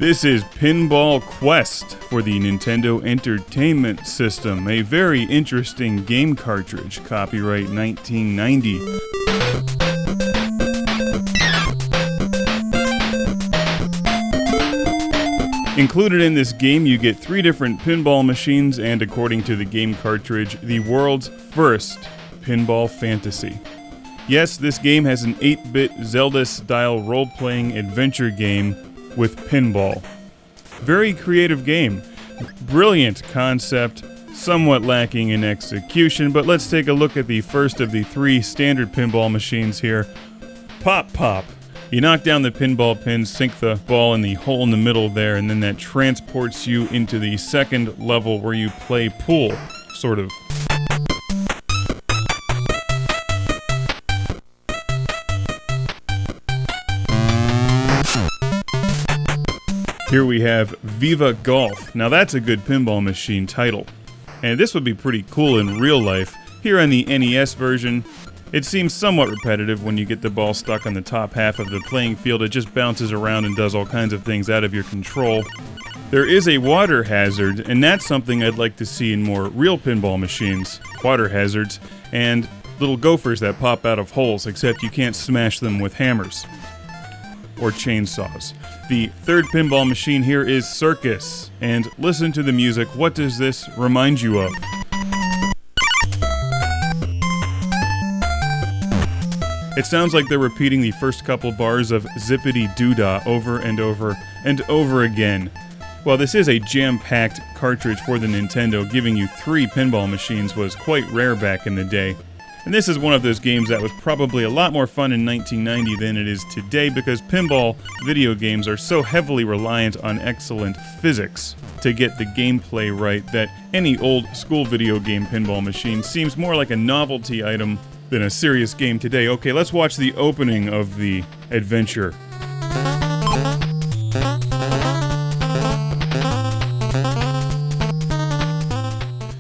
This is Pinball Quest for the Nintendo Entertainment System, a very interesting game cartridge, copyright 1990. Included in this game, you get 3 different pinball machines and, according to the game cartridge, the world's first pinball fantasy. Yes, this game has an 8-bit Zelda-style role-playing adventure game with pinball. Very creative game. Brilliant concept, somewhat lacking in execution, but let's take a look at the first of the 3 standard pinball machines here. Pop Pop. You knock down the pinball pins, sink the ball in the hole in the middle there, and then that transports you into the second level where you play pool, sort of. Here we have Viva Golf. Now that's a good pinball machine title. And this would be pretty cool in real life. Here on the NES version, it seems somewhat repetitive when you get the ball stuck on the top half of the playing field. It just bounces around and does all kinds of things out of your control. There is a water hazard, and that's something I'd like to see in more real pinball machines. Water hazards, and little gophers that pop out of holes, except you can't smash them with hammers or chainsaws. The third pinball machine here is Circus, and listen to the music. What does this remind you of? It sounds like they're repeating the first couple bars of Zippity Doo-Dah over and over and over again. While this is a jam-packed cartridge for the Nintendo, giving you 3 pinball machines was quite rare back in the day. And this is one of those games that was probably a lot more fun in 1990 than it is today, because pinball video games are so heavily reliant on excellent physics to get the gameplay right that any old school video game pinball machine seems more like a novelty item than a serious game today. Okay, let's watch the opening of the adventure.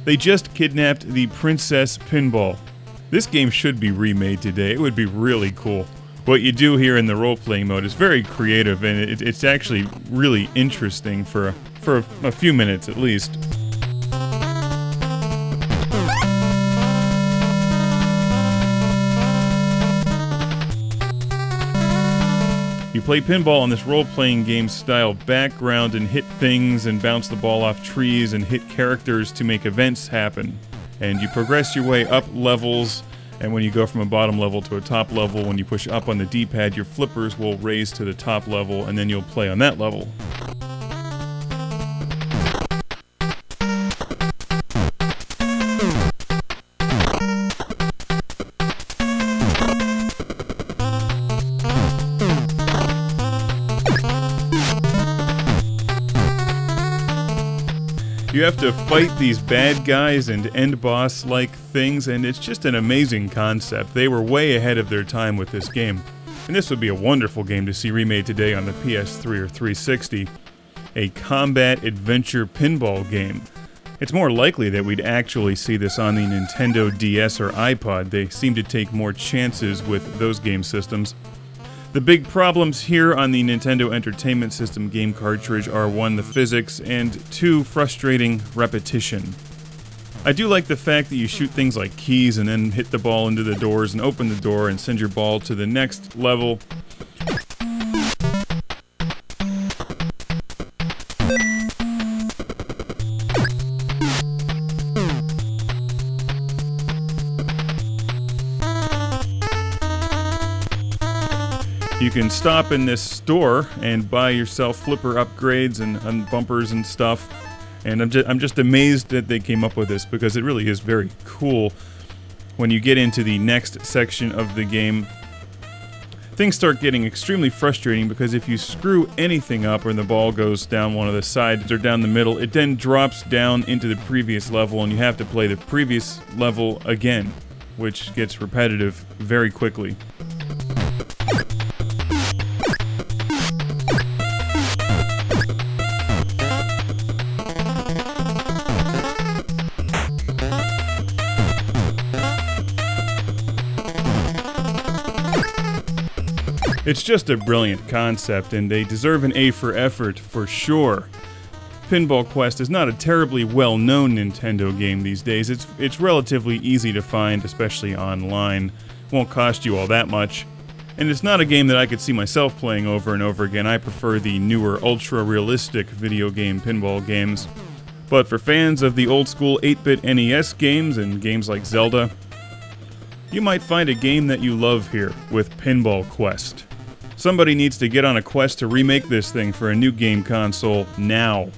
They just kidnapped the Princess Pinball. This game should be remade today. It would be really cool. What you do here in the role-playing mode is very creative, and it's actually really interesting for a few minutes at least. You play pinball on this role-playing game style background and hit things and bounce the ball off trees and hit characters to make events happen. And you progress your way up levels, and when you go from a bottom level to a top level, when you push up on the D-pad, your flippers will raise to the top level, and then you'll play on that level. You have to fight these bad guys and end boss-like things, and it's just an amazing concept. They were way ahead of their time with this game. And this would be a wonderful game to see remade today on the PS3 or 360. A combat adventure pinball game. It's more likely that we'd actually see this on the Nintendo DS or iPod. They seem to take more chances with those game systems. The big problems here on the Nintendo Entertainment System game cartridge are 1, the physics, and 2, frustrating repetition. I do like the fact that you shoot things like keys and then hit the ball into the doors and open the door and send your ball to the next level. You can stop in this store and buy yourself flipper upgrades and bumpers and stuff. And I'm just amazed that they came up with this, because it really is very cool. When you get into the next section of the game, things start getting extremely frustrating, because if you screw anything up or the ball goes down one of the sides or down the middle, it then drops down into the previous level and you have to play the previous level again, which gets repetitive very quickly. It's just a brilliant concept, and they deserve an A for effort, for sure. Pinball Quest is not a terribly well-known Nintendo game these days. It's relatively easy to find, especially online. Won't cost you all that much. And it's not a game that I could see myself playing over and over again. I prefer the newer, ultra-realistic video game pinball games. But for fans of the old-school 8-bit NES games and games like Zelda, you might find a game that you love here with Pinball Quest. Somebody needs to get on a quest to remake this thing for a new game console now.